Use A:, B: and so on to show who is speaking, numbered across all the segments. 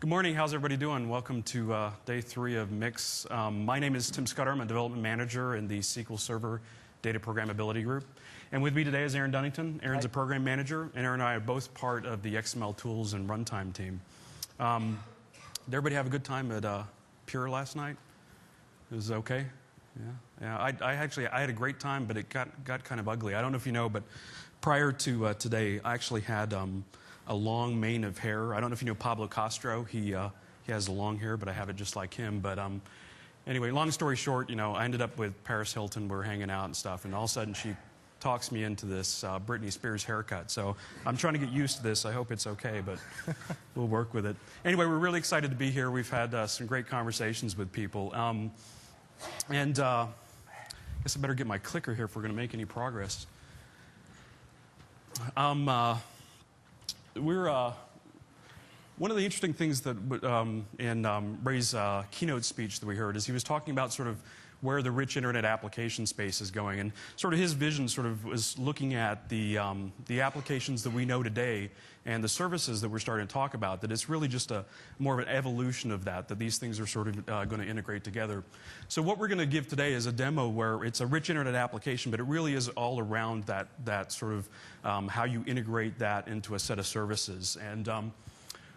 A: Good morning. How's everybody doing? Welcome to day 3 of MIX. My name is Tim Scudder. I'm a development manager in the SQL Server Data Programmability Group. And with me today is Aaron Dunnington. Aaron's a program manager, and Aaron and I are both part of the XML tools and runtime team. Did everybody have a good time at Pure last night? It was okay? Yeah. I had a great time, but it got kind of ugly. I don't know if you know, but prior to today, I actually had a long mane of hair. I don't know if you know Pablo Castro. He has long hair, but I have it just like him. But anyway, long story short, I ended up with Paris Hilton. We're hanging out and stuff, and all of a sudden she talks me into this Britney Spears haircut. So I'm trying to get used to this. I hope it's okay, but we'll work with it. Anyway, we're really excited to be here. We've had some great conversations with people. And I guess I better get my clicker here if we're going to make any progress. One of the interesting things that in Ray's keynote speech that we heard is he was talking about sort of where the rich internet application space is going, and sort of his vision sort of was looking at the applications that we know today and the services that we're starting to talk about, that it's really just more of an evolution of that these things are sort of going to integrate together. So what we're going to give today is a demo where it's a rich internet application, but it really is all around that sort of how you integrate that into a set of services. And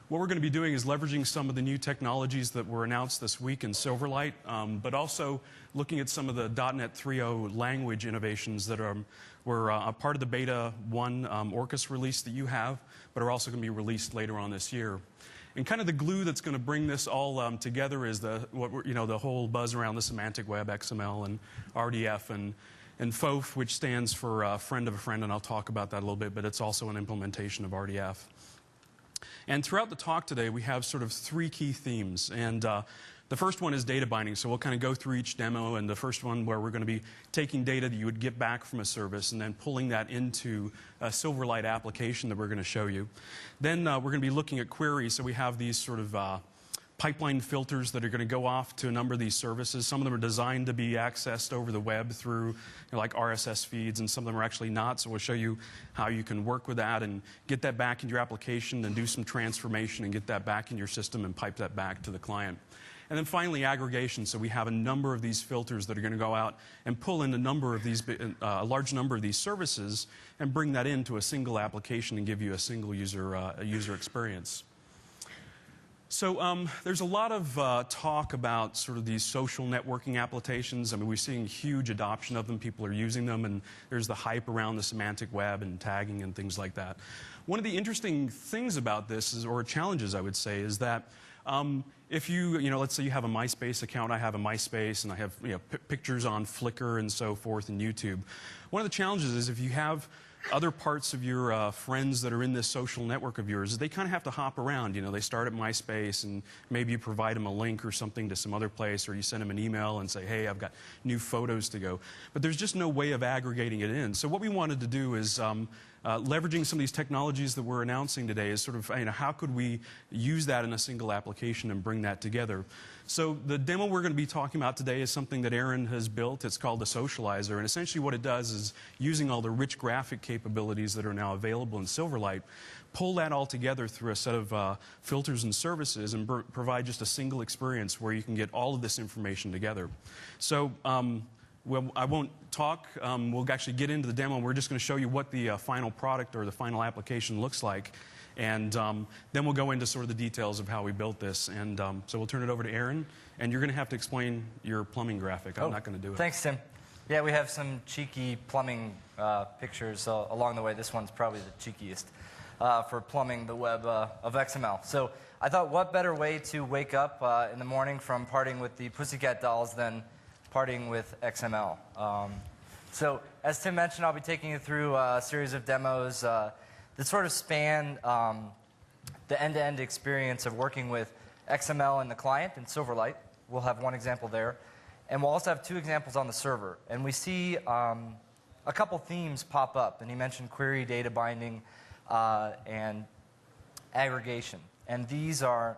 A: what we're going to be doing is leveraging some of the new technologies that were announced this week in Silverlight, but also looking at some of the .NET 3.0 language innovations that were a part of the Beta 1 Orcus release that you have, but are also going to be released later on this year. And kind of the glue that's going to bring this all together is the whole buzz around the semantic web, XML and RDF, and FOF, which stands for friend of a friend, and I'll talk about that a little bit, but it's also an implementation of RDF. And throughout the talk today, we have sort of 3 key themes. And the first one is data binding. So we'll kind of go through each demo, and the first one where we're going to be taking data that you would get back from a service and then pulling that into a Silverlight application that we're going to show you. Then we're going to be looking at queries. So we have these sort of pipeline filters that are going to go off to a number of these services. Some of them are designed to be accessed over the web through like RSS feeds, and some of them are actually not. So we'll show you how you can work with that and get that back into your application and do some transformation and get that back in your system and pipe that back to the client. And then finally, aggregation. So we have a number of these filters that are going to go out and pull in a large number of these services and bring that into a single application and give you a single user experience. So there's a lot of talk about sort of these social networking applications. I mean, we're seeing huge adoption of them. People are using them, and there's the hype around the semantic web and tagging and things like that. One of the interesting things about this is, or challenges I would say, is that if let's say you have a MySpace account, I have a MySpace, and I have pictures on Flickr and so forth and YouTube. One of the challenges is if you have other parts of your friends that are in this social network of yours, they kind of have to hop around. They start at MySpace, and maybe you provide them a link or something to some other place, or you send them an email and say, hey, I've got new photos to go. But there's just no way of aggregating it in. So what we wanted to do is leveraging some of these technologies that we're announcing today is sort of, how could we use that in a single application and bring that together? So the demo we're going to be talking about today is something that Aaron has built. It's called the Socializer, and essentially what it does is, using all the rich graphic capabilities that are now available in Silverlight, pull that all together through a set of filters and services and provide just a single experience where you can get all of this information together. So well, I won't talk. We'll actually get into the demo, and we're just going to show you what the final product or the final application looks like. And then we'll go into sort of the details of how we built this. And so we'll turn it over to Aaron, and you're going to have to explain your plumbing graphic. I'm not going to do it.
B: Thanks, Tim. Yeah, we have some cheeky plumbing pictures along the way. This one's probably the cheekiest for plumbing the web of XML. So I thought, what better way to wake up in the morning from partying with the Pussycat Dolls than partying with XML. So as Tim mentioned, I'll be taking you through a series of demos that sort of span the end-to-end experience of working with XML in the client in Silverlight. We'll have one example there. And we'll also have 2 examples on the server. And we see a couple themes pop up. And he mentioned query, data binding, and aggregation. And these are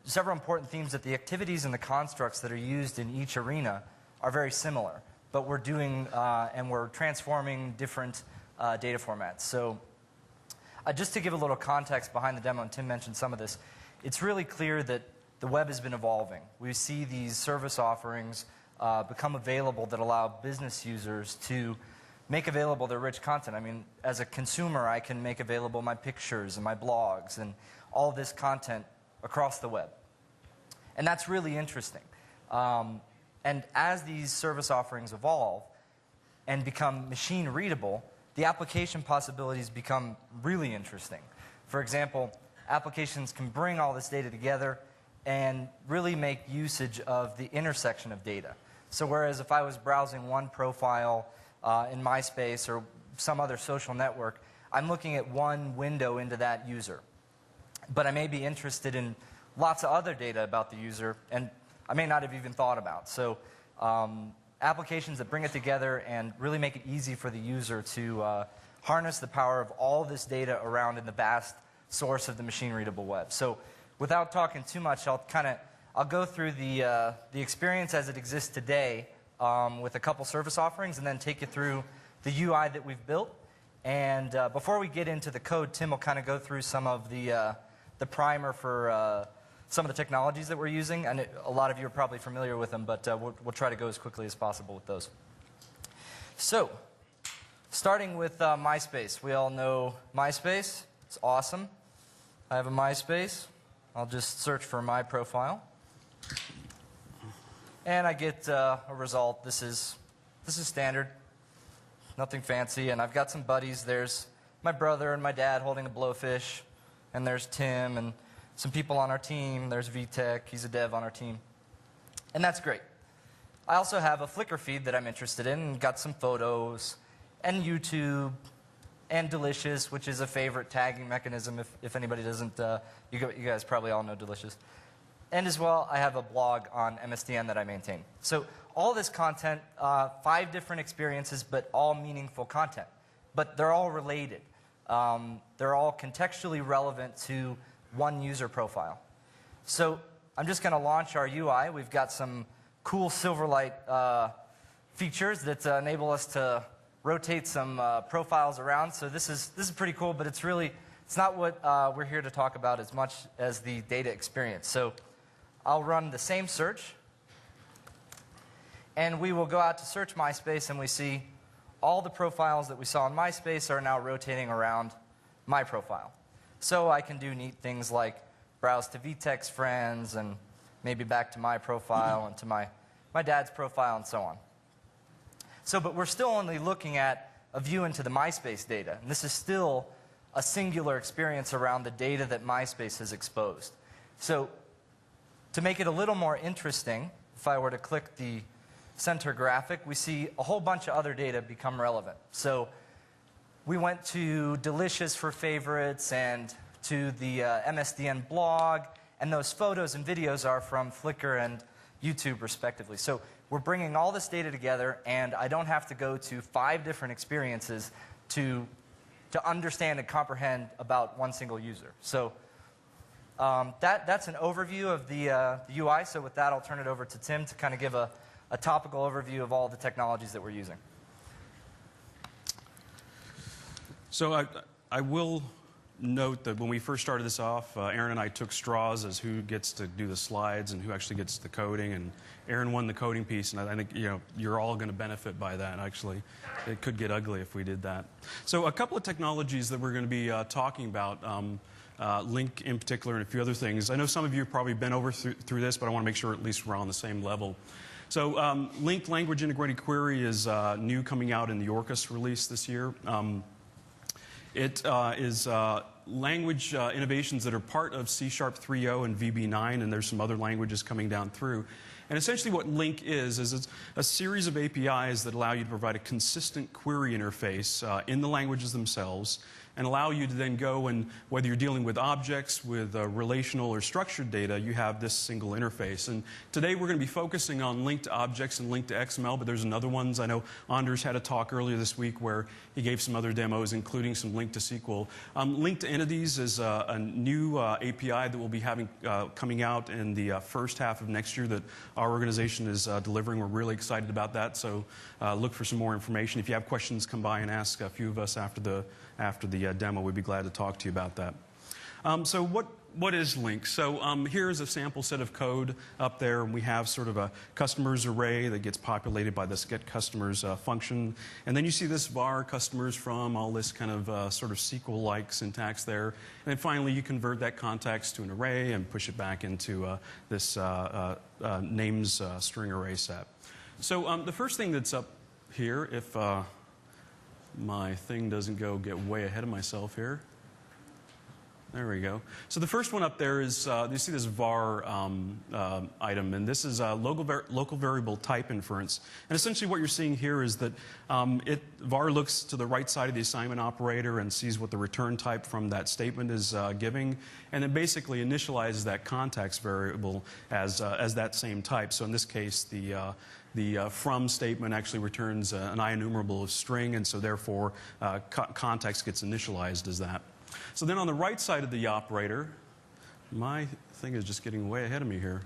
B: several important themes that the activities and the constructs that are used in each arena are very similar. But we're doing, and we're transforming different data formats. So just to give a little context behind the demo, and Tim mentioned some of this, it's really clear that the web has been evolving. We see these service offerings become available that allow business users to make available their rich content. I mean, as a consumer, I can make available my pictures and my blogs and all this content across the web. And that's really interesting. And as these service offerings evolve and become machine readable, the application possibilities become really interesting. For example, applications can bring all this data together and really make usage of the intersection of data. So whereas if I was browsing one profile in MySpace or some other social network, I'm looking at one window into that user. But I may be interested in lots of other data about the user, and I may not have even thought about. So applications that bring it together and really make it easy for the user to harness the power of all this data around in the vast source of the machine-readable web. So without talking too much, I'll go through the experience as it exists today with a couple service offerings, and then take you through the UI that we've built. And before we get into the code, Tim will kind of go through some of the primer for some of the technologies that we're using. And a lot of you are probably familiar with them, but we'll try to go as quickly as possible with those. So, starting with MySpace. We all know MySpace. It's awesome. I have a MySpace. I'll just search for my profile. And I get a result. This is standard. Nothing fancy. And I've got some buddies. There's my brother and my dad holding a blowfish. And there's Tim and some people on our team. There's VTech. He's a dev on our team. And that's great. I also have a Flickr feed that I'm interested in, and got some photos, and YouTube, and Delicious, which is a favorite tagging mechanism if anybody doesn't. You guys probably all know Delicious. And as well, I have a blog on MSDN that I maintain. So all this content, 5 different experiences, but all meaningful content. But they're all related. They're all contextually relevant to one user profile. So I'm just going to launch our UI. We've got some cool Silverlight features that enable us to rotate some profiles around. So this is pretty cool, but it's not what we're here to talk about as much as the data experience. So I'll run the same search, and we will go out to search MySpace, and we see all the profiles that we saw in MySpace are now rotating around my profile. So I can do neat things like browse to VTech's friends, and maybe back to my profile and to my dad's profile, and so on. So, but we're still only looking at a view into the MySpace data. And this is still a singular experience around the data that MySpace has exposed. So to make it a little more interesting, if I were to click the center graphic, we see a whole bunch of other data become relevant. So we went to Delicious for favorites and to the MSDN blog, and those photos and videos are from Flickr and YouTube, respectively. So we're bringing all this data together, and I don't have to go to 5 different experiences to understand and comprehend about one single user. So that's an overview of the UI. So with that, I'll turn it over to Tim to kind of give a topical overview of all the technologies that we're using.
A: So I will note that when we first started this off, Aaron and I took straws as who gets to do the slides and who actually gets the coding, and Aaron won the coding piece, and I think you're all going to benefit by that. Actually, it could get ugly if we did that. So a couple of technologies that we're going to be talking about, Link in particular, and a few other things. I know some of you have probably been over through this, but I want to make sure at least we're on the same level. So Link Language Integrated Query is new, coming out in the Orcus release this year. It is language innovations that are part of C# 3.0 and VB9, and there's some other languages coming down through. And essentially what Link is it's a series of APIs that allow you to provide a consistent query interface in the languages themselves, and allow you to then go and, whether you're dealing with objects, with relational or structured data, you have this single interface. And today we're going to be focusing on link to objects and link to XML, but there's another ones. I know Anders had a talk earlier this week where he gave some other demos, including some link to SQL. Link to entities is a new API that we'll be having coming out in the first half of next year that our organization is delivering. We're really excited about that, so look for some more information. If you have questions, come by and ask a few of us after the demo. We'd be glad to talk to you about that. So what is LINQ? So here is a sample set of code up there, and we have sort of a customers array that gets populated by this getCustomers function. And then you see this var customers from, all this kind of sort of SQL-like syntax there. And then finally, you convert that context to an array and push it back into this names string array set. So the first thing that's up here, if my thing doesn't get way ahead of myself here. There we go. So the first one up there is, you see this var item, and this is local variable type inference. And essentially what you're seeing here is that var looks to the right side of the assignment operator and sees what the return type from that statement is giving, and then basically initializes that context variable as that same type. So in this case, the from statement actually returns an IEnumerable of string, and so therefore context gets initialized as that. So then on the right side of the operator, my thing is just getting way ahead of me here.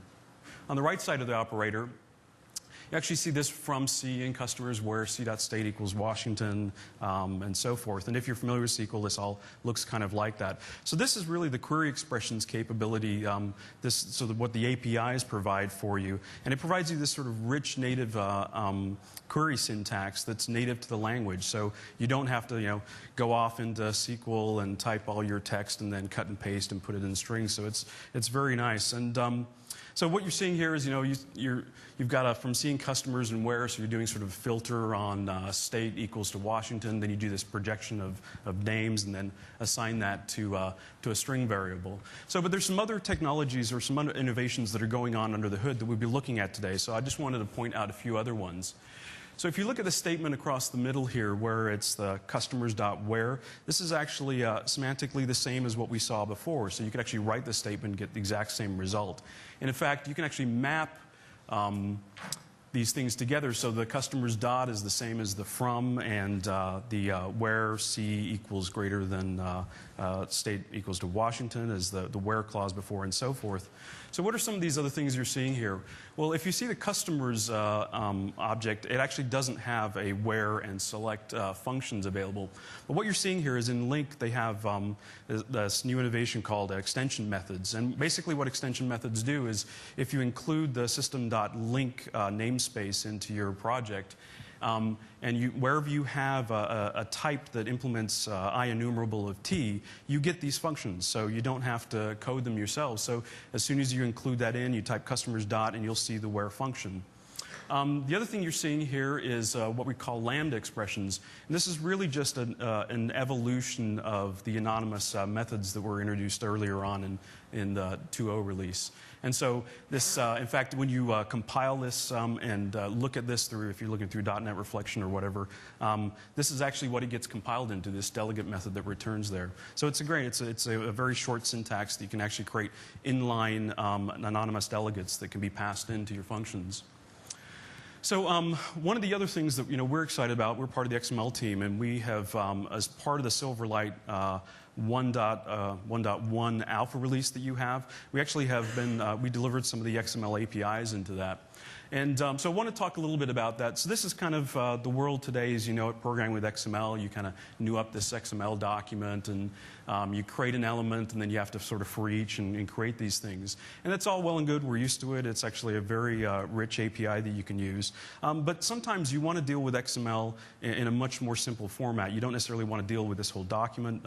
A: On the right side of the operator, you actually see this from C in customers where C.state equals Washington and so forth. And if you're familiar with SQL, this all looks kind of like that. So this is really the query expressions capability, what the APIs provide for you. And it provides you this sort of rich native query syntax that's native to the language. So you don't have to go off into SQL and type all your text and then cut and paste and put it in strings. So it's very nice. And so what you're seeing here is, you've got from seeing customers and where, so you're doing sort of filter on state equals to Washington, then you do this projection of names and then assign that to a string variable. So, but there's some other technologies or some other innovations that are going on under the hood that we'll be looking at today. So I just wanted to point out a few other ones. So if you look at the statement across the middle here where it's the customers.where, this is actually semantically the same as what we saw before. So you can actually write the statement and get the exact same result. And in fact, you can actually map these things together. So the customers dot is the same as the from, and the where C equals greater than state equals to Washington is the where clause before, and so forth. So what are some of these other things you're seeing here? Well, if you see the customers object, it actually doesn't have a where and select functions available. But what you're seeing here is in LINQ, they have this new innovation called extension methods. And basically what extension methods do is if you include the system.link namespace into your project, and wherever you have a type that implements IEnumerable of T, you get these functions. So you don't have to code them yourself. So as soon as you include that in, you type customers dot, and you'll see the where function. The other thing you're seeing here is what we call lambda expressions. And this is really just an evolution of the anonymous methods that were introduced earlier on in the 2.0 release. And so this, in fact, when you compile this and look at this through, if you're looking through .NET Reflection or whatever, this is actually what it gets compiled into, this delegate method that returns there. So it's a very short syntax that you can actually create inline anonymous delegates that can be passed into your functions. So one of the other things that we're excited about, we're part of the XML team, and we have, as part of the Silverlight 1.1 alpha release that you have, we actually have been, we delivered some of the XML APIs into that. And so I want to talk a little bit about that. So this is kind of the world today, as you know it, programming with XML. You kind of new up this XML document, and you create an element, and then you have to sort of for each and create these things. And that's all well and good. We're used to it. It's actually a very rich API that you can use. But sometimes you want to deal with XML in a much more simple format. You don't necessarily want to deal with this whole document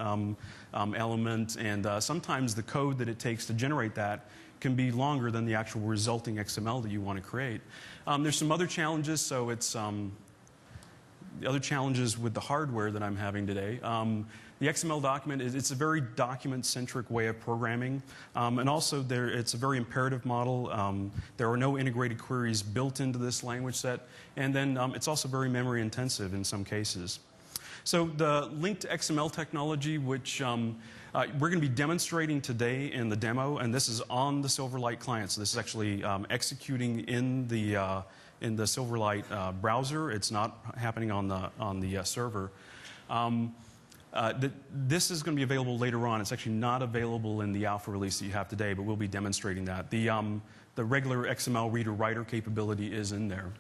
A: element, and sometimes the code that it takes to generate that can be longer than the actual resulting XML that you want to create. There's some other challenges, so it's the other challenges with the hardware that I'm having today. The XML document, it's a very document-centric way of programming, and also it's a very imperative model. There are no integrated queries built into this language set, and then it's also very memory-intensive in some cases. So the linked XML technology, which we're going to be demonstrating today in the demo, and this is on the Silverlight client. So this is actually executing in the Silverlight browser. It's not happening on the server. This is going to be available later on. It's actually not available in the alpha release that you have today, but we'll be demonstrating that. The regular XML reader-writer capability is in there.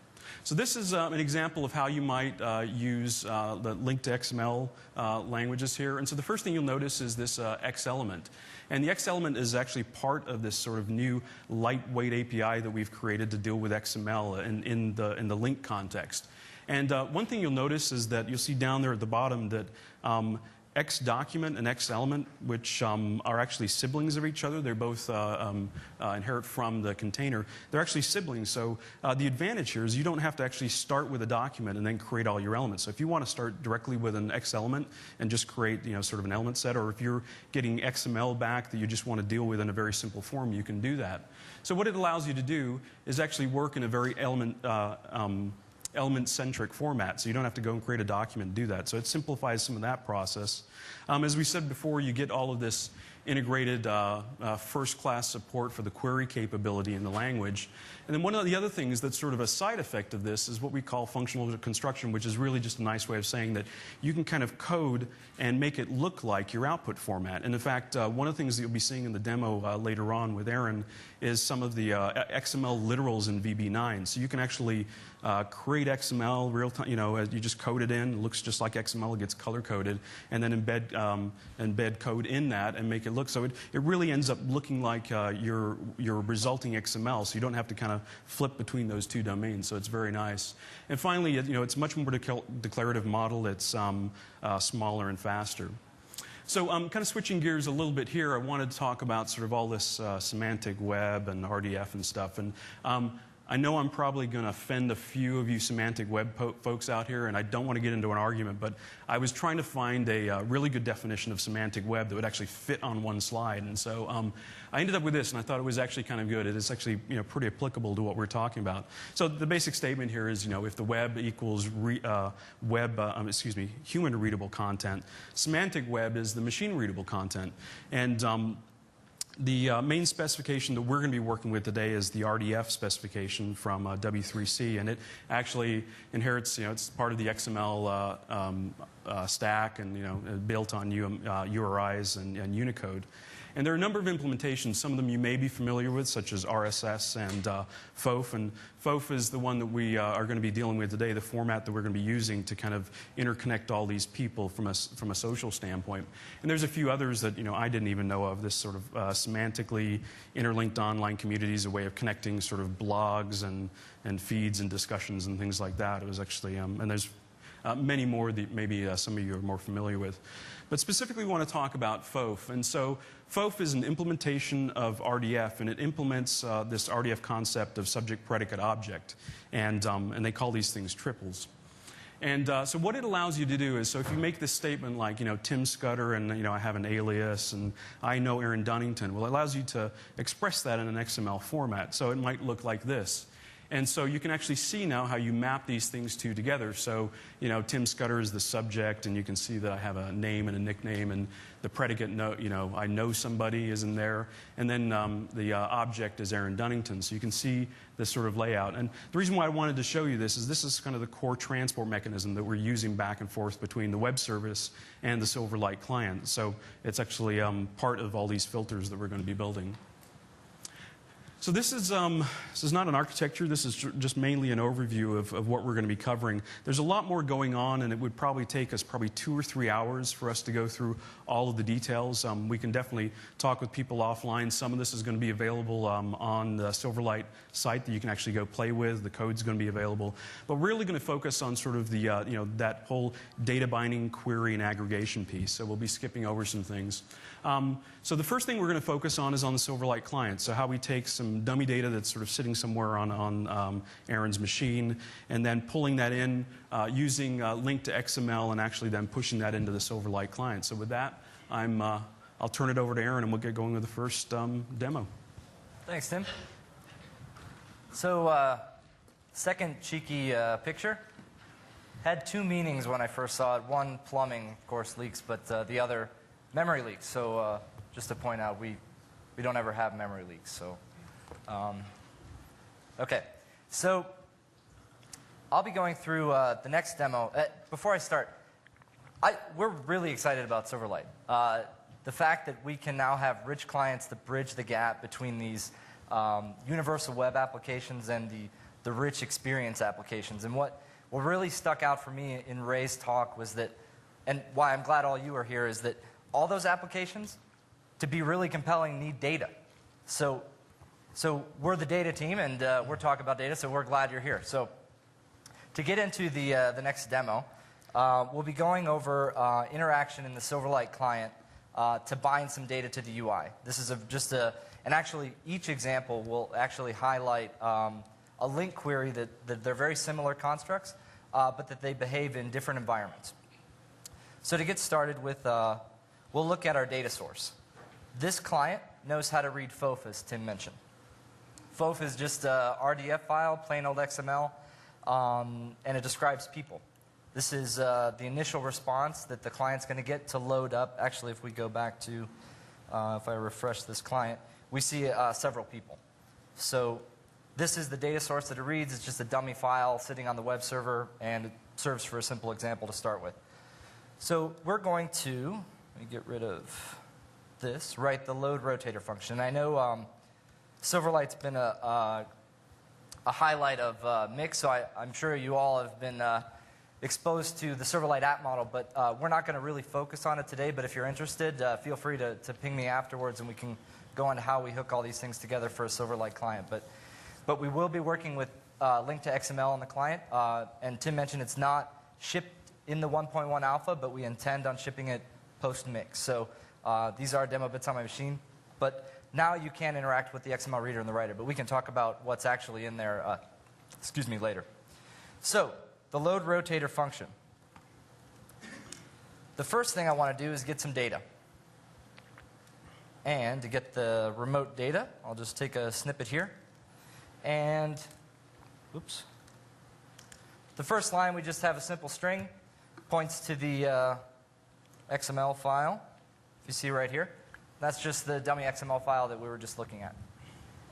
A: So this is an example of how you might use the link to XML languages here. And so the first thing you'll notice is this X element. And the X element is actually part of this sort of new lightweight API that we've created to deal with XML in the link context. And one thing you'll notice is that you'll see down there at the bottom that X document and X element, which are actually siblings of each other. They're both inherit from the container. They're actually siblings. So the advantage here is you don't have to actually start with a document and then create all your elements. So if you want to start directly with an X element and just create, sort of an element set, or if you're getting XML back that you just want to deal with in a very simple form, you can do that. So what it allows you to do is actually work in a very element-centric format, so you don't have to go and create a document and do that. So it simplifies some of that process. As we said before, you get all of this integrated first-class support for the query capability in the language. And then one of the other things that's sort of a side effect of this is what we call functional construction, which is really just a nice way of saying that you can kind of code and make it look like your output format. And in fact, one of the things that you'll be seeing in the demo later on with Aaron is some of the XML literals in VB9. So you can actually create XML real time, you just code it in, it looks just like XML, it gets color coded, and then embed code in that and make it look. So it really ends up looking like your resulting XML, so you don't have to kind of flip between those two domains, so it's very nice. And finally, it's much more declarative model. It's smaller and faster. So kind of switching gears a little bit here, I wanted to talk about sort of all this semantic web and RDF and stuff. And I know I'm probably going to offend a few of you semantic web folks out here, and I don't want to get into an argument, but I was trying to find a really good definition of semantic web that would actually fit on one slide. And so I ended up with this, and I thought it was actually kind of good. It is actually pretty applicable to what we're talking about. So the basic statement here is, if the web equals human readable content, semantic web is the machine readable content. And the main specification that we're going to be working with today is the RDF specification from W3C, and it actually inherits, it's part of the XML stack and built on URIs and Unicode. And there are a number of implementations. Some of them you may be familiar with, such as RSS and FOF. And FOF is the one that we are going to be dealing with today, the format that we're going to be using to kind of interconnect all these people from a social standpoint. And there's a few others that I didn't even know of. This sort of semantically interlinked online communities, a way of connecting sort of blogs and feeds and discussions and things like that. It was actually, and there's many more that maybe some of you are more familiar with. But specifically we want to talk about FOF. And so FOF is an implementation of RDF, and it implements this RDF concept of subject, predicate, object. And they call these things triples. And so what it allows you to do is, so if you make this statement like, Tim Scudder and, I have an alias and I know Aaron Dunnington, well, it allows you to express that in an XML format. So it might look like this. And so you can actually see now how you map these things two together. So, Tim Scudder is the subject, and you can see that I have a name and a nickname, and the predicate, I know somebody is in there. And then the object is Aaron Dunnington. So you can see this sort of layout. And the reason why I wanted to show you this is kind of the core transport mechanism that we're using back and forth between the web service and the Silverlight client. So it's actually part of all these filters that we're going to be building. So this is not an architecture. This is just mainly an overview of what we're going to be covering. There's a lot more going on, and it would probably take us 2 or 3 hours for us to go through all of the details. We can definitely talk with people offline. Some of this is going to be available on the Silverlight site that you can actually go play with. The code's going to be available. But we're really going to focus on sort of the that whole data binding, query, and aggregation piece. So we'll be skipping over some things. So the first thing we're going to focus on is on the Silverlight client. So how we take some dummy data that's sort of sitting somewhere on Aaron's machine, and then pulling that in using link to XML, and actually then pushing that into the Silverlight client. So with that, I'll turn it over to Aaron, and we'll get going with the first demo.
B: Thanks, Tim. So second cheeky picture had two meanings when I first saw it. One, plumbing, of course, leaks, but the other, memory leaks. So just to point out, we don't ever have memory leaks. So, okay. So I'll be going through the next demo. Before I start, we're really excited about Silverlight. The fact that we can now have rich clients that bridge the gap between these universal web applications and the the rich experience applications. And what really stuck out for me in Ray's talk was that, and why I'm glad all you are here, is that all those applications, to be really compelling, need data. So we're the data team, and we're talking about data, so we're glad you're here. So to get into the next demo, we'll be going over interaction in the Silverlight client to bind some data to the UI. This is and actually each example will actually highlight a link query that they're very similar constructs, but that they behave in different environments. So to get started with, we'll look at our data source. This client knows how to read FOF, as Tim mentioned. FOF is just a RDF file, plain old XML, and it describes people. This is the initial response that the client's going to get to load up. Actually, if we go back to, if I refresh this client, we see several people. So this is the data source that it reads. It's just a dummy file sitting on the web server, and it serves for a simple example to start with. So we're going to, let me get rid of this, write the load rotator function. I know Silverlight's been a highlight of MIX, so I'm sure you all have been exposed to the Silverlight app model, but we're not going to really focus on it today. But if you're interested, feel free to ping me afterwards, and we can go on to how we hook all these things together for a Silverlight client. But we will be working with link to XML on the client, and Tim mentioned it's not shipped in the 1.1 alpha, but we intend on shipping it post-mix. So these are demo bits on my machine, but now you can interact with the XML reader and the writer, but we can talk about what's actually in there later. So the load rotator function. The first thing I want to do is get some data. And to get the remote data, I'll just take a snippet here. And, oops. The first line, we just have a simple string. Points to the XML file, if you see right here. That's just the dummy XML file that we were just looking at.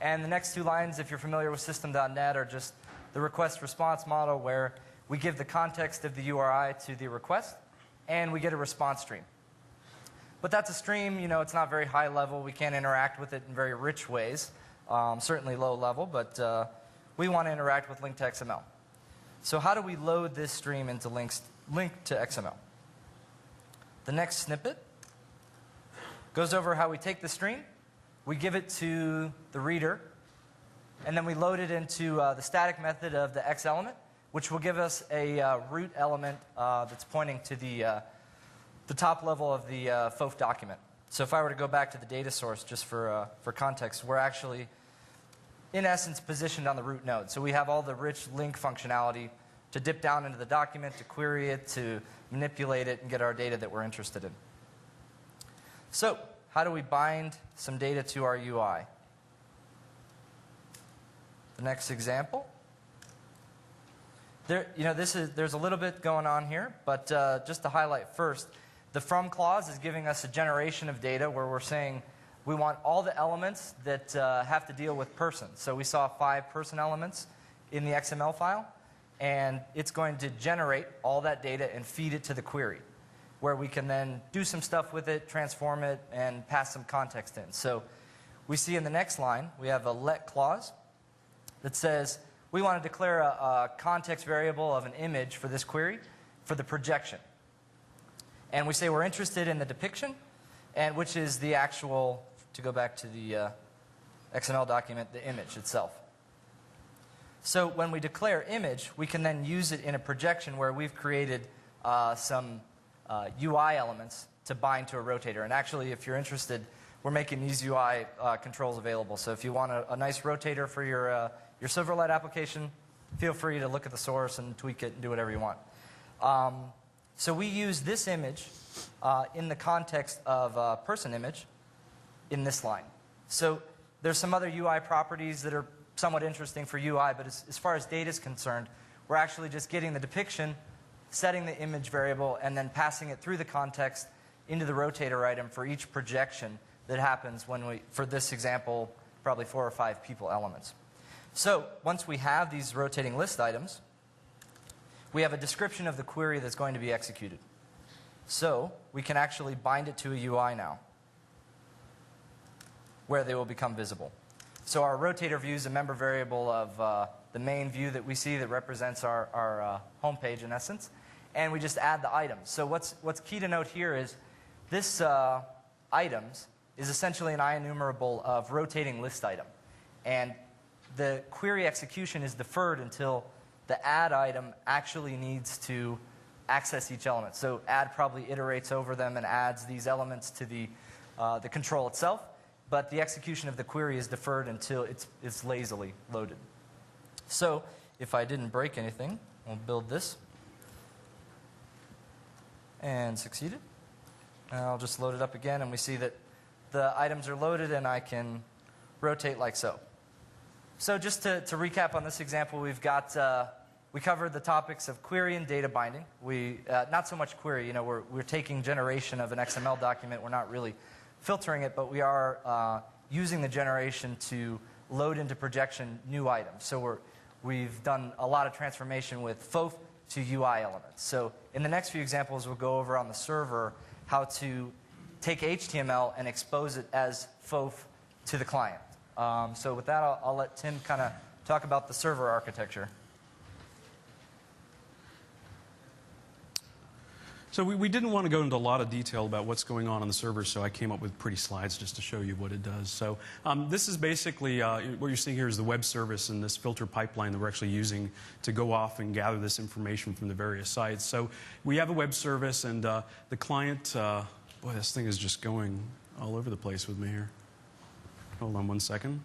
B: And the next two lines, if you're familiar with system.net, are just the request response model, where we give the context of the URI to the request, and we get a response stream. But that's a stream, it's not very high level. We can't interact with it in very rich ways, certainly low level, but we want to interact with link to XML. So how do we load this stream into link to XML? The next snippet goes over how we take the stream, we give it to the reader, and then we load it into the static method of the X element, which will give us a root element that's pointing to the top level of the FOF document. So if I were to go back to the data source, just for context, we're actually, in essence, positioned on the root node. So we have all the rich link functionality to dip down into the document, to query it, to manipulate it, and get our data that we're interested in. So how do we bind some data to our UI? The next example. There's a little bit going on here, but just to highlight first, the from clause is giving us a generation of data where we're saying we want all the elements that have to deal with person. So we saw 5 person elements in the XML file, and it's going to generate all that data and feed it to the query, where we can then do some stuff with it, transform it, and pass some context in. So we see in the next line, we have a let clause that says we want to declare a context variable of an image for this query for the projection. And we say we're interested in the depiction, and which is the actual, to go back to the XML document, the image itself. So when we declare image, we can then use it in a projection where we've created some UI elements to bind to a rotator. And actually, if you're interested, we're making these UI controls available. So if you want a nice rotator for your Silverlight application, feel free to look at the source and tweak it and do whatever you want. So we use this image in the context of a person image in this line. So there's some other UI properties that are somewhat interesting for UI, but as far as data is concerned, we're actually just getting the depiction, setting the image variable, and then passing it through the context into the rotator item for each projection that happens when we, for this example, probably 4 or 5 people elements. So once we have these rotating list items, we have a description of the query that's going to be executed. So we can actually bind it to a UI now, where they will become visible. So our rotator view is a member variable of the main view that we see that represents our home page in essence, and we just add the items. So what's key to note here is this items is essentially an IEnumerable of rotating list item. And the query execution is deferred until the add item actually needs to access each element. So add probably iterates over them and adds these elements to the control itself, but the execution of the query is deferred until it's lazily loaded. So if I didn't break anything, I'll build this and succeeded. And I'll just load it up again, and we see that the items are loaded, and I can rotate like so. So just to recap on this example, we've got we covered the topics of query and data binding. We not so much query. We're taking generation of an XML document. We're not really filtering it, but we are using the generation to load into projection new items. So we've done a lot of transformation with FOF to UI elements. So in the next few examples, we'll go over on the server how to take HTML and expose it as FOF to the client. So with that, I'll let Tim kind of talk about the server architecture.
A: So we didn't want to go into a lot of detail about what's going on the server, so I came up with pretty slides just to show you what it does. So this is basically, what you're seeing here is the web service and this filter pipeline that we're actually using to go off and gather this information from the various sites. So we have a web service, and the client, boy, this thing is just going all over the place with me here. Hold on one second.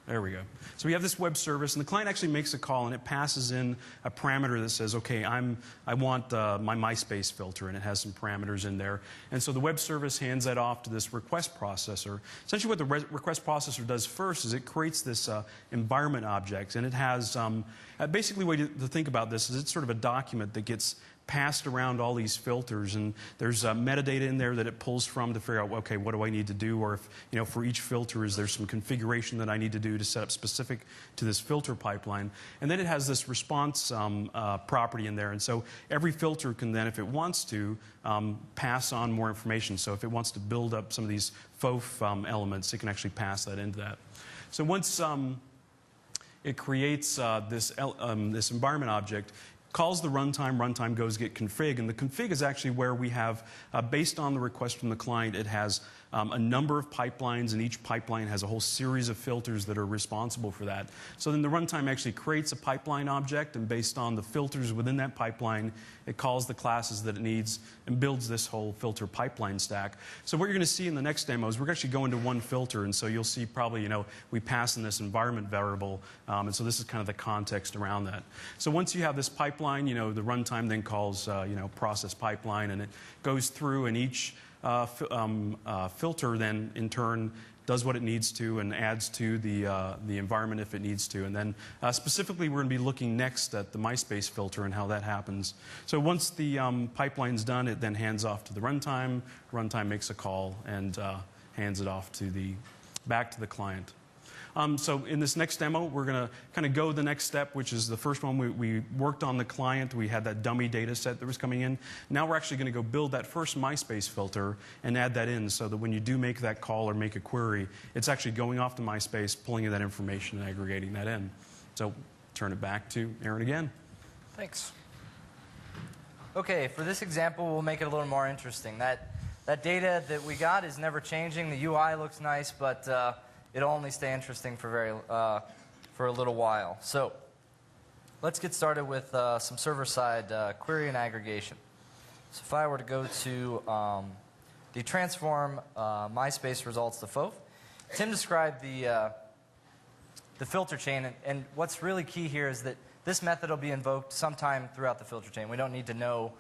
A: There we go. So we have this web service, and the client actually makes a call, and it passes in a parameter that says, okay, I want my MySpace filter, and it has some parameters in there. And so the web service hands that off to this request processor. Essentially what the request processor does first is it creates this environment object, and it has, basically the way to think about this is it's sort of a document that gets passed around all these filters, and there's metadata in there that it pulls from to figure out, okay, what do I need to do, or if, for each filter, is there some configuration that I need to do to set up specific to this filter pipeline. And then it has this response property in there, and so every filter can then, if it wants to, pass on more information. So if it wants to build up some of these FOF elements, it can actually pass that into that. So once it creates this environment object, calls the runtime goes get config, and the config is actually where we have, based on the request from the client, it has a number of pipelines, and each pipeline has a whole series of filters that are responsible for that. So then the runtime actually creates a pipeline object, and based on the filters within that pipeline, it calls the classes that it needs and builds this whole filter pipeline stack. So what you're going to see in the next demo is we're actually going to one filter, and so you'll see probably, we pass in this environment variable, and so this is kind of the context around that. So once you have this pipeline, the runtime then calls, process pipeline, and it goes through, and each filter then in turn does what it needs to and adds to the environment if it needs to. And then specifically we're going to be looking next at the MySpace filter and how that happens. So once the pipeline's done, it then hands off to the runtime. Runtime makes a call and hands it off to back to the client. So in this next demo, we're going to kind of go the next step, which is the first one. We worked on the client. We had that dummy data set that was coming in. Now we're actually going to go build that first MySpace filter and add that in so that when you do make that call or make a query, it's actually going off to MySpace, pulling in that information and aggregating that in. So turn it back to Aaron again.
B: Thanks. Okay, for this example, we'll make it a little more interesting. That data that we got is never changing. The UI looks nice, but it'll only stay interesting for a little while. So let's get started with some server-side query and aggregation. So if I were to go to the transform MySpace results to FOF, Tim described the filter chain, and what's really key here is that this method will be invoked sometime throughout the filter chain. We don't need to know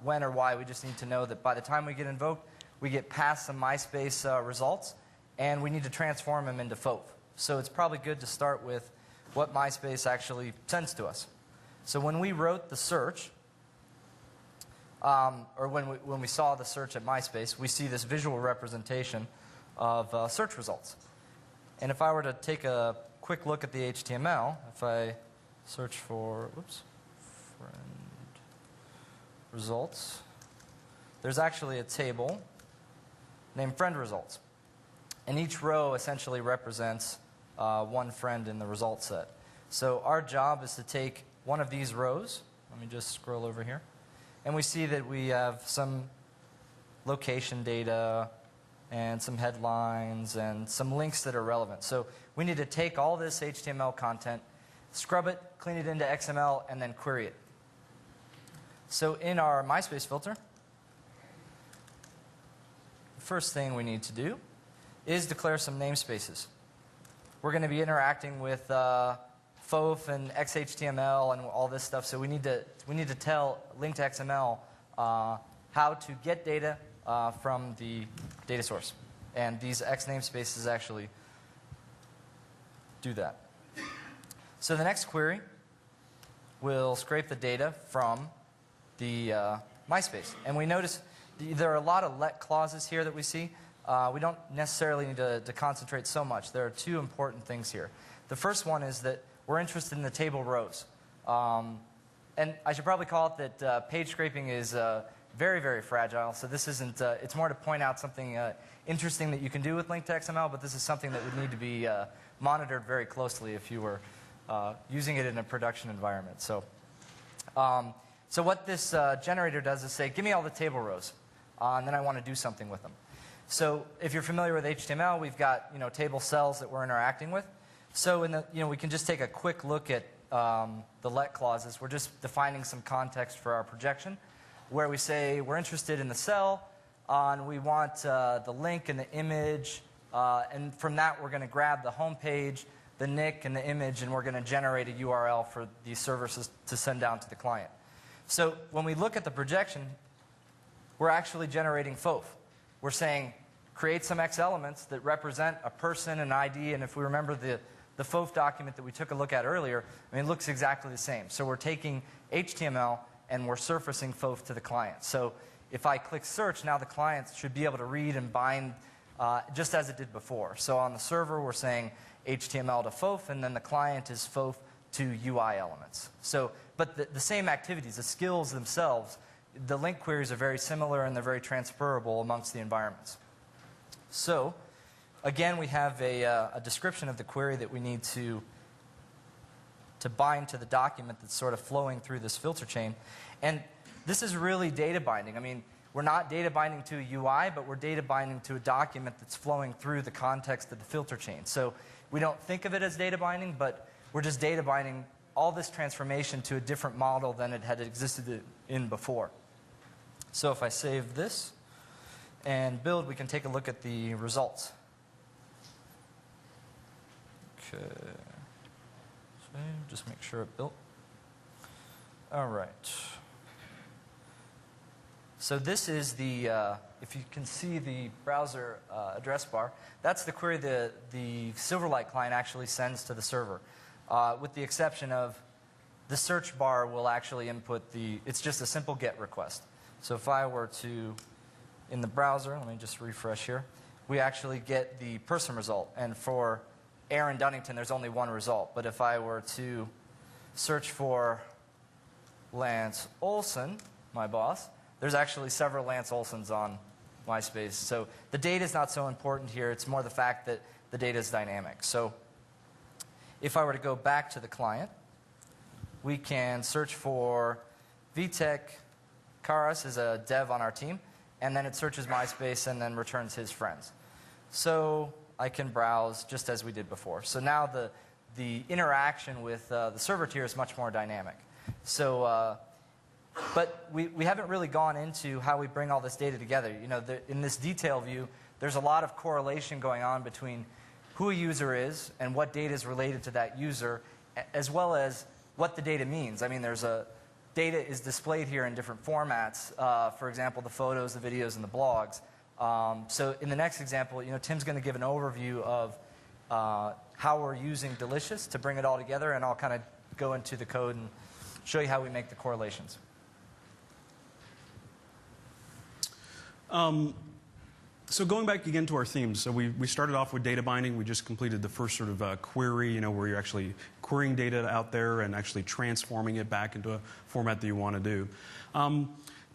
B: when or why. We just need to know that by the time we get invoked, we get past some MySpace results, and we need to transform them into FOF. So it's probably good to start with what MySpace actually sends to us. So when we wrote the search, or when we saw the search at MySpace, we see this visual representation of search results. And if I were to take a quick look at the HTML, if I search for, friend results, there's actually a table named friend results. And each row essentially represents one friend in the result set. So our job is to take one of these rows. Let me just scroll over here. And we see that we have some location data and some headlines and some links that are relevant. So we need to take all this HTML content, scrub it, clean it into XML, and then query it. So in our MySpace filter, the first thing we need to do is declare some namespaces. We're going to be interacting with FOF and XHTML and all this stuff, so we need to tell link to XML how to get data from the data source. And these X namespaces actually do that. So the next query will scrape the data from the MySpace. And we notice there are a lot of let clauses here that we see. We don't necessarily need to concentrate so much. There are two important things here. The first one is that we're interested in the table rows. And I should probably call it that page scraping is very, very fragile. So this isn't, it's more to point out something interesting that you can do with link to XML, but this is something that would need to be monitored very closely if you were using it in a production environment. So, so what this generator does is say, give me all the table rows, and then I want to do something with them. So if you're familiar with HTML, we've got table cells that we're interacting with. So in the, we can just take a quick look at the let clauses. We're just defining some context for our projection, where we say we're interested in the cell, and we want the link and the image, and from that we're going to grab the home page, the nick, and the image, and we're going to generate a URL for these servers to send down to the client. So when we look at the projection, we're actually generating FOF. We're saying create some X elements that represent a person, an ID, and if we remember the FOF document that we took a look at earlier, I mean, it looks exactly the same. So we're taking HTML and we're surfacing FOF to the client. So if I click search, now the client should be able to read and bind just as it did before. So on the server, we're saying HTML to FOF, and then the client is FOF to UI elements. So, but the same activities, the skills themselves, the link queries are very similar and they're very transferable amongst the environments. So again, we have a description of the query that we need to bind to the document that's sort of flowing through this filter chain. And this is really data binding. I mean, we're not data binding to a UI, but we're data binding to a document that's flowing through the context of the filter chain. So we don't think of it as data binding, but we're just data binding all this transformation to a different model than it had existed in before. So if I save this and build, we can take a look at the results. Okay. So just make sure it built. All right. So this is the, if you can see the browser address bar, that's the query the Silverlight client actually sends to the server, with the exception of the search bar will actually input it's just a simple GET request. So if I were to, in the browser, let me just refresh here, we actually get the person result. And for Aaron Dunnington, there's only one result. But if I were to search for Lance Olson, my boss, there's actually several Lance Olsons on MySpace. So the data is not so important here. It's more the fact that the data is dynamic. So if I were to go back to the client, we can search for Vitek Karas is a dev on our team, and then it searches MySpace and then returns his friends. So I can browse just as we did before. So now the interaction with the server tier is much more dynamic. So, but we haven't really gone into how we bring all this data together. In this detail view, there's a lot of correlation going on between who a user is and what data is related to that user, as well as what the data means. I mean, data is displayed here in different formats. For example, the photos, the videos, and the blogs. So in the next example, Tim's going to give an overview of how we're using Delicious to bring it all together, and I'll kind of go into the code and show you how we make the correlations.
A: So going back again to our themes, so we started off with data binding. We just completed the first sort of query, where you're actually querying data out there and actually transforming it back into a format that you want to do.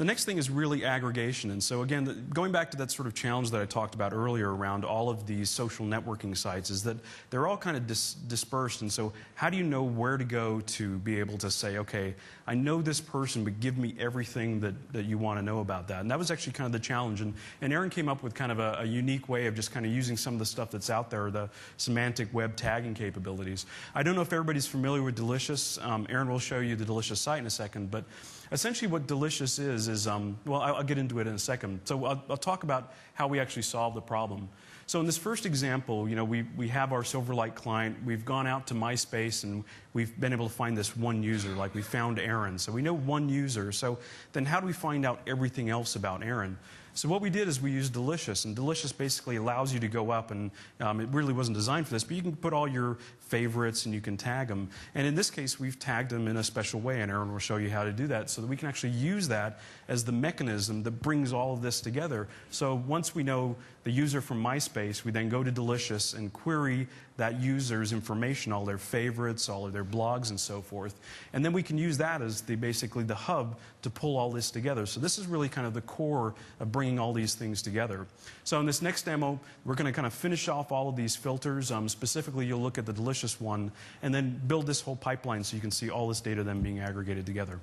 A: The next thing is really aggregation. And so again, going back to that sort of challenge that I talked about earlier around all of these social networking sites is that they're all kind of dispersed. And so how do you know where to go to be able to say, okay, I know this person, but give me everything that you want to know about that? And that was actually kind of the challenge. And Aaron came up with kind of a unique way of just kind of using some of the stuff that's out there, the semantic web tagging capabilities. I don't know if everybody's familiar with Delicious. Aaron will show you the Delicious site in a second, but essentially what Delicious is well, I'll get into it in a second. So I'll talk about how we actually solve the problem. So in this first example, you know, we have our Silverlight client. We've gone out to MySpace and we've been able to find this one user, like we found Aaron. So we know one user. So then how do we find out everything else about Aaron? So what we did is we used Delicious, and Delicious basically allows you to go up, and it really wasn't designed for this, but you can put all your favorites and you can tag them. And in this case, we've tagged them in a special way, and Aaron will show you how to do that so that we can actually use that as the mechanism that brings all of this together. So once we know the user from MySpace, we then go to Delicious and query that user's information, all their favorites, all of their blogs, and so forth. And then we can use that as basically the hub to pull all this together. So this is really kind of the core of bringing all these things together. So in this next demo, we're going to kind of finish off all of these filters. Specifically, you'll look at the Delicious one, and then build this whole pipeline so you can see all this data then being aggregated together.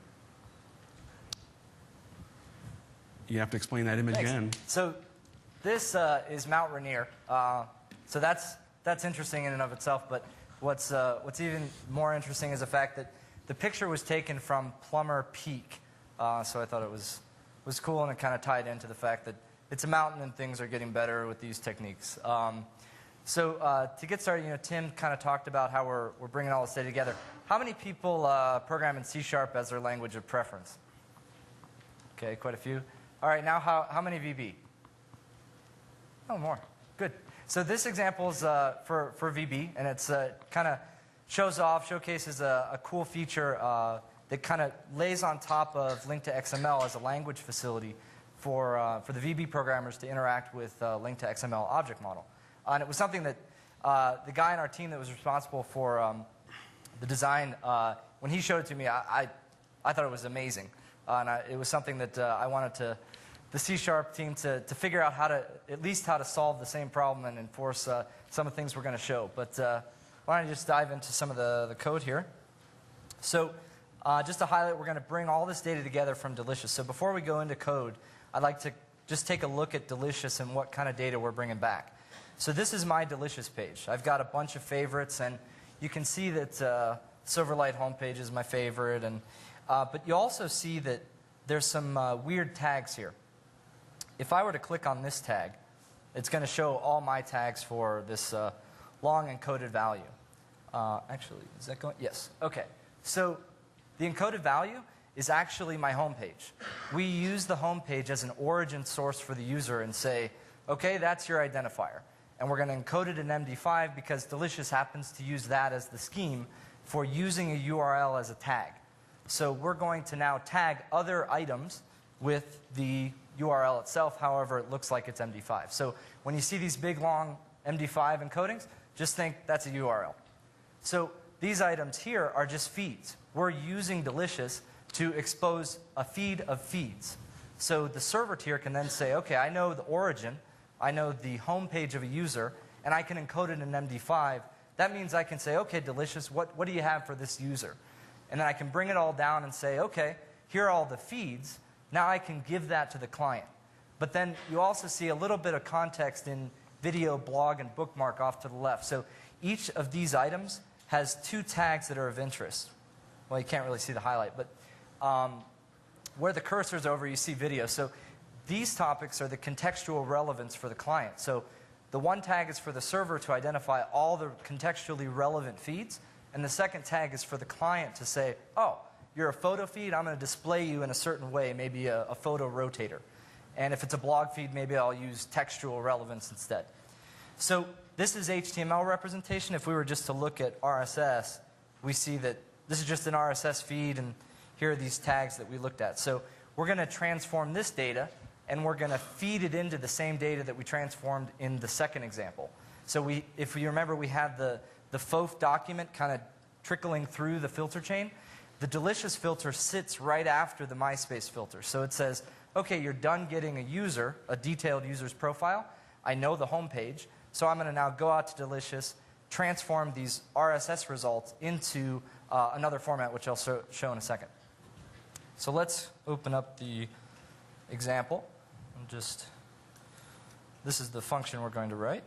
A: You have to explain that image again.
B: So this is Mount Rainier. So that's interesting in and of itself, but what's even more interesting is the fact that the picture was taken from Plummer Peak. So I thought it was cool, and it kind of tied into the fact that it's a mountain and things are getting better with these techniques. So to get started, you know, Tim kind of talked about how we're bringing all this data together. How many people program in C# as their language of preference? Okay, quite a few. All right, now how many VB? Oh, more. Good. So this example is for VB, and it's kind of showcases a cool feature that kind of lays on top of Link2XML as a language facility for the VB programmers to interact with Link2XML object model. And it was something that the guy in our team that was responsible for the design, when he showed it to me, I thought it was amazing. And it was something that I wanted the C# team to figure out at least how to solve the same problem and enforce some of the things we're going to show. But why don't I just dive into some of the code here. So just to highlight, we're going to bring all this data together from Delicious. So before we go into code, I'd like to just take a look at Delicious and what kind of data we're bringing back. So this is my Delicious page. I've got a bunch of favorites, and you can see that Silverlight homepage is my favorite. But you also see that there's some weird tags here. If I were to click on this tag, it's going to show all my tags for this long encoded value. Actually, is that going? Yes. Okay. So the encoded value is actually my home page. We use the home page as an origin source for the user and say, okay, that's your identifier. And we're going to encode it in MD5 because Delicious happens to use that as the scheme for using a URL as a tag. So we're going to now tag other items with the URL itself, however it looks like it's MD5. So when you see these big, long MD5 encodings, just think that's a URL. So these items here are just feeds. We're using Delicious to expose a feed of feeds. So the server tier can then say, okay, I know the origin, I know the home page of a user, and I can encode it in MD5. That means I can say, okay, Delicious, what do you have for this user? And then I can bring it all down and say, okay, here are all the feeds. Now I can give that to the client. But then you also see a little bit of context in video, blog, and bookmark off to the left. So each of these items has two tags that are of interest. Well, you can't really see the highlight, but where the cursor's over, you see video. So these topics are the contextual relevance for the client. So the one tag is for the server to identify all the contextually relevant feeds, and the second tag is for the client to say, oh, you're a photo feed, I'm going to display you in a certain way, maybe a photo rotator. And if it's a blog feed, maybe I'll use textual relevance instead. So this is HTML representation. If we were just to look at RSS, we see that this is just an RSS feed, and here are these tags that we looked at. So we're going to transform this data, and we're going to feed it into the same data that we transformed in the second example. So if you remember, we had the FOF document kind of trickling through the filter chain. the delicious filter sits right after the MySpace filter. So it says, okay, you're done getting a detailed user's profile. I know the home page, so I'm going to now go out to delicious, transform these RSS results into another format, which I'll show in a second. So let's open up the example. This is the function we're going to write.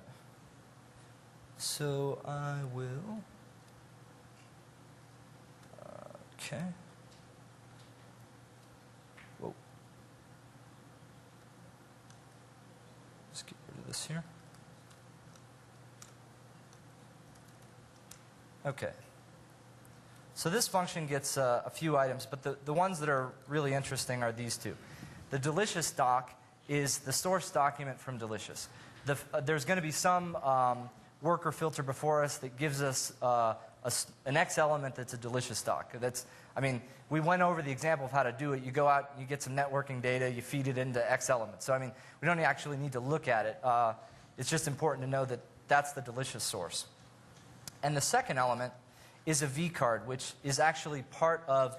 B: So I will, okay. Whoa. Let's get rid of this here. Okay. So this function gets a few items, but the ones that are really interesting are these two. The delicious doc is the source document from delicious. There's going to be some worker filter before us that gives us an X element that's a delicious doc. We went over the example of how to do it. You go out, you get some networking data, you feed it into X elements. So we don't actually need to look at it. It's just important to know that that's the delicious source. And the second element is a vCard, which is actually part of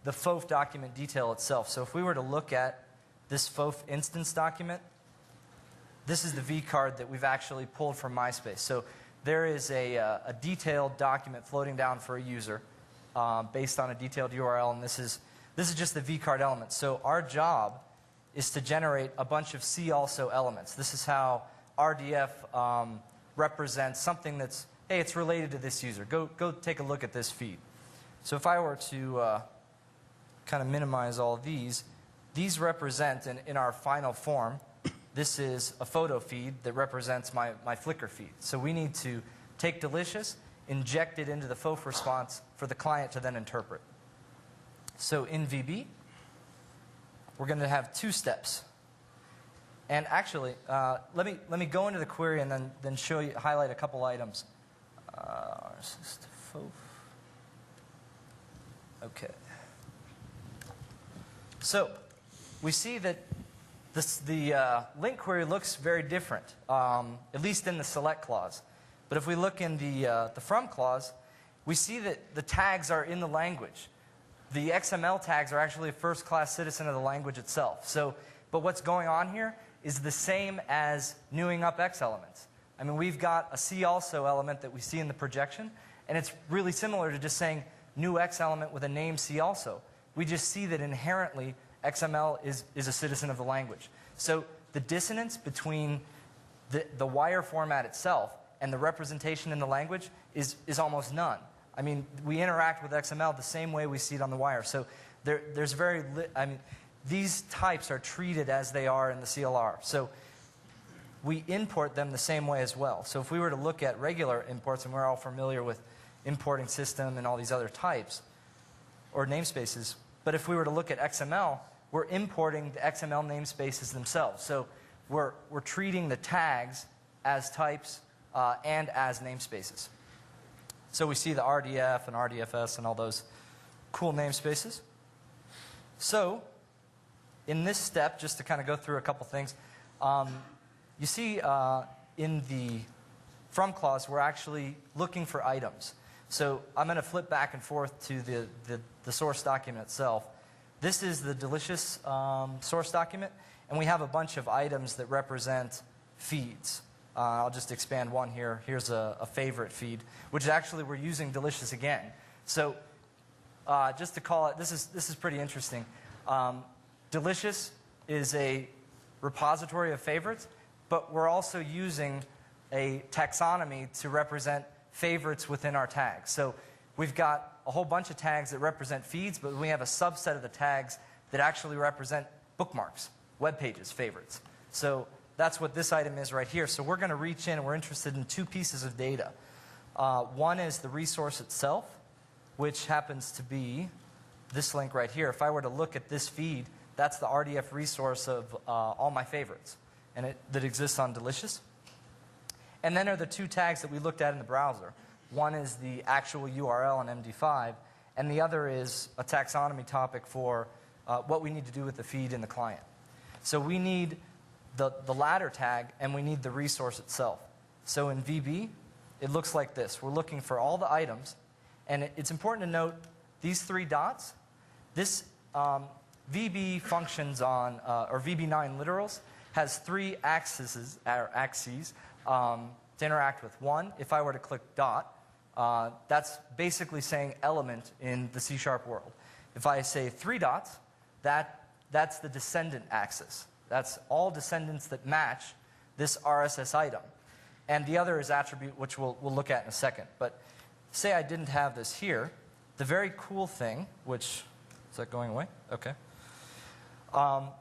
B: the FOF document detail itself. So if we were to look at this FOF instance document, this is the vCard that we've actually pulled from MySpace. So there is a detailed document floating down for a user based on a detailed URL, and this is just the vCard element. So our job is to generate a bunch of see also elements. This is how RDF represents something that's, hey, it's related to this user. Go take a look at this feed. So if I were to kind of minimize all of these represent, in our final form, this is a photo feed that represents my Flickr feed. So we need to take delicious, inject it into the FOF response for the client to then interpret. So in VB, we're going to have two steps. And actually, let me go into the query and then highlight a couple items. FOF. Okay. So we see that the link query looks very different, at least in the select clause. But if we look in the from clause, we see that the tags are in the language. The XML tags are actually a first-class citizen of the language itself. But what's going on here is the same as newing up X elements. We've got a see also element that we see in the projection, and it's really similar to just saying new X element with a name see also. We just see that inherently XML is a citizen of the language. So the dissonance between the wire format itself and the representation in the language is almost none. We interact with XML the same way we see it on the wire. So these types are treated as they are in the CLR. So we import them the same way as well. So if we were to look at regular imports, and we're all familiar with importing system and all these other types, or namespaces, but if we were to look at XML, we're importing the XML namespaces themselves. So we're treating the tags as types and as namespaces. So we see the RDF and RDFS and all those cool namespaces. So in this step, just to kind of go through a couple things, you see in the from clause, we're actually looking for items. So I'm going to flip back and forth to the source document itself. This is the delicious source document, and we have a bunch of items that represent feeds. I'll just expand one here. Here's a favorite feed, which actually we're using delicious again. So just to call it, this is pretty interesting. Delicious is a repository of favorites, but we're also using a taxonomy to represent favorites within our tags. So we've got a whole bunch of tags that represent feeds, but we have a subset of the tags that actually represent bookmarks, web pages, favorites. So that's what this item is right here. So we're going to reach in, and we're interested in two pieces of data. One is the resource itself, which happens to be this link right here. If I were to look at this feed, that's the RDF resource of all my favorites, and that exists on Delicious. And then are the two tags that we looked at in the browser. One is the actual URL in MD5, and the other is a taxonomy topic for what we need to do with the feed in the client. So we need the latter tag, and we need the resource itself. So in VB, it looks like this. We're looking for all the items, and it's important to note these 3 dots, this VB functions on, or VB9 literals, has 3 axes to interact with. 1, if I were to click dot, that's basically saying element in the C# world. If I say 3 dots, that's the descendant axis. That's all descendants that match this RSS item. And the other is attribute, which we'll look at in a second. But say I didn't have this here, the very cool thing, which, is that going away? Okay.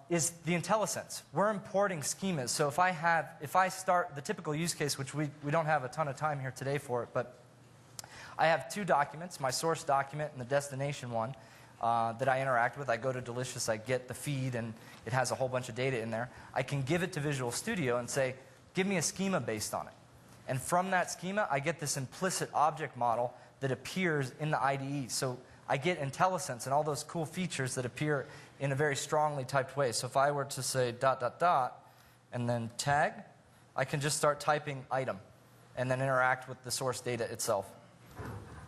B: Is the IntelliSense. We're importing schemas. So if I start the typical use case, which we don't have a ton of time here today for it, but I have 2 documents, my source document and the destination one, that I interact with. I go to Delicious, I get the feed, and it has a whole bunch of data in there. I can give it to Visual Studio and say, give me a schema based on it. And from that schema, I get this implicit object model that appears in the IDE. So I get IntelliSense and all those cool features that appear in a very strongly typed way. So if I were to say ... and then tag, I can just start typing item and then interact with the source data itself.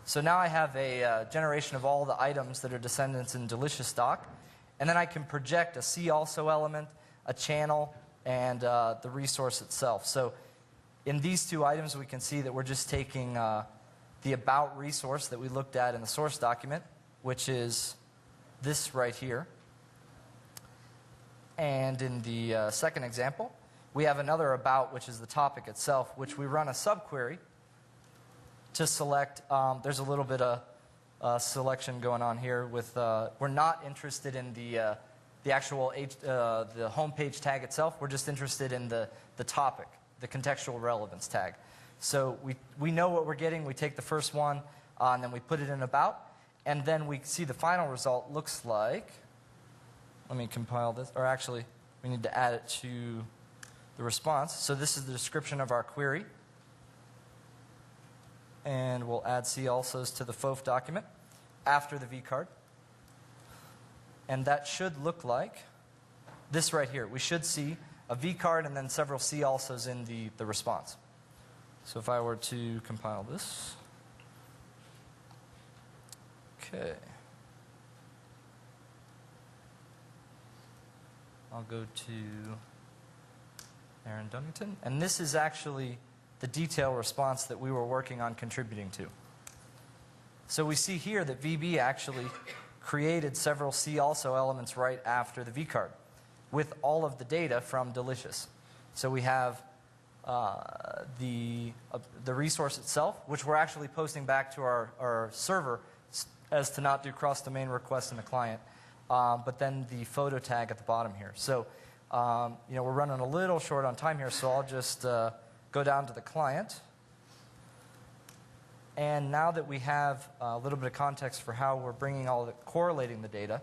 B: So now I have a generation of all the items that are descendants in Delicious doc, and then I can project a see also element, a channel, and the resource itself. So in these 2 items, we can see that we're just taking the about resource that we looked at in the source document, which is this right here. And in the second example, we have another about, which is the topic itself, which we run a subquery to select. There's a little bit of selection going on here. With we're not interested in the actual the home page tag itself. We're just interested in the topic, the contextual relevance tag. So we know what we're getting. We take the first one, and then we put it in about, and then we see the final result looks like. Let me compile this, or actually, we need to add it to the response. So this is the description of our query. And we'll add C alsos to the FOF document after the vcard. And that should look like this right here. We should see a vcard and then several C alsos in the response. So if I were to compile this. Okay. I'll go to Aaron Dunnington. And this is actually the detail response that we were working on contributing to. So we see here that VB actually created several C also elements right after the vcard with all of the data from Delicious. So we have the resource itself, which we're actually posting back to our server as to not do cross-domain requests in the client, but then the photo tag at the bottom here. So we're running a little short on time here, so I'll just go down to the client. And now that we have a little bit of context for how we're bringing correlating the data,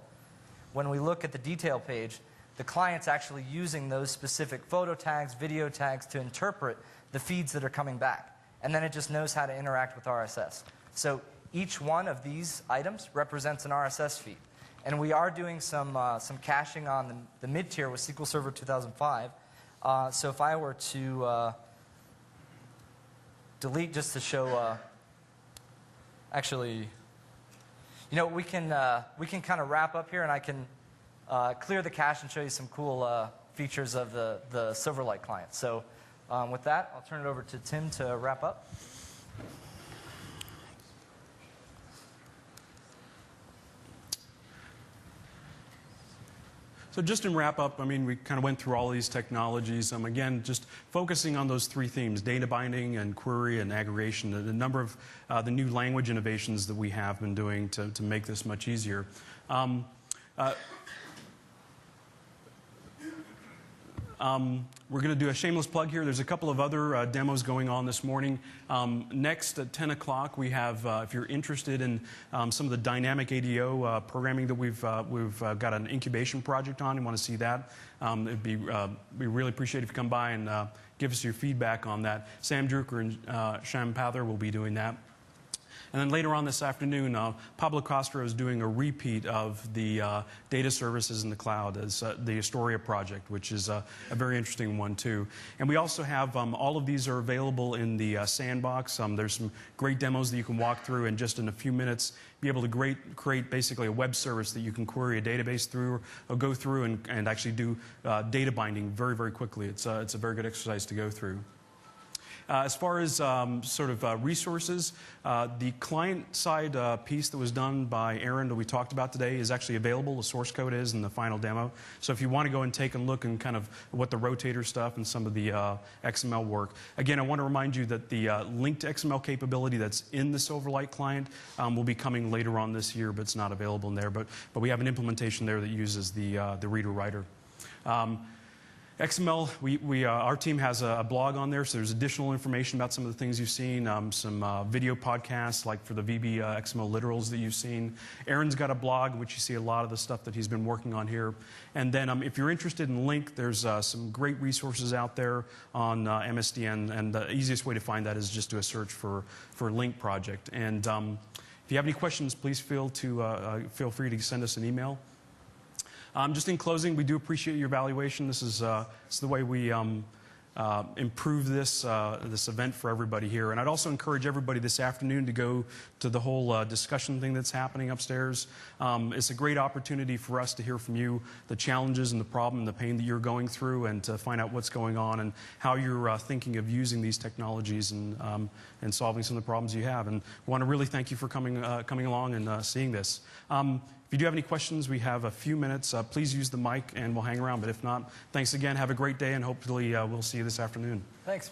B: when we look at the detail page, the client's actually using those specific photo tags, video tags to interpret the feeds that are coming back. And then it just knows how to interact with RSS. So each one of these items represents an RSS feed. And we are doing some caching on the mid-tier with SQL Server 2005. So if I were to delete just to show, actually, we can kind of wrap up here, and I can clear the cache and show you some cool features of the Silverlight client. So with that, I'll turn it over to Tim to wrap up.
A: So just in wrap up, we kind of went through all these technologies. Again, just focusing on those 3 themes, data binding and query and aggregation, the number of the new language innovations that we have been doing to make this much easier. We're going to do a shameless plug here. There's a couple of other demos going on this morning. Next at 10 o'clock, we have, if you're interested in some of the dynamic ADO programming that we've got an incubation project on and want to see that, we really appreciate if you come by and give us your feedback on that. Sam Drucker and Sham Pather will be doing that. And then later on this afternoon, Pablo Castro is doing a repeat of the data services in the cloud as the Astoria project, which is a very interesting one too. And we also have all of these are available in the sandbox. There's some great demos that you can walk through and just in a few minutes be able to create basically a web service that you can query a database through or go through and actually do data binding very, very quickly. It's a very good exercise to go through. As far as resources, the client-side piece that was done by Aaron that we talked about today is actually available. The source code is in the final demo. So if you want to go and take a look and kind of what the rotator stuff and some of the XML work. Again, I want to remind you that the linked XML capability that's in the Silverlight client will be coming later on this year, but it's not available in there. But we have an implementation there that uses the reader-writer. XML, our team has a blog on there, so there's additional information about some of the things you've seen, some video podcasts like for the VB XML literals that you've seen. Aaron's got a blog, which you see a lot of the stuff that he's been working on here. And then if you're interested in Link, there's some great resources out there on MSDN, and the easiest way to find that is just do a search for Link project. And if you have any questions, please feel free to send us an email. Just in closing, we do appreciate your evaluation. This is the way we improve this event for everybody here. And I'd also encourage everybody this afternoon to go to the whole discussion thing that's happening upstairs. It's a great opportunity for us to hear from you the challenges and the problem and the pain that you're going through, and to find out what's going on and how you're thinking of using these technologies and solving some of the problems you have. And we want to really thank you for coming along and seeing this. If you do have any questions, we have a few minutes. Please use the mic and we'll hang around. But if not, thanks again. Have a great day, and hopefully we'll see you this afternoon.
B: Thanks.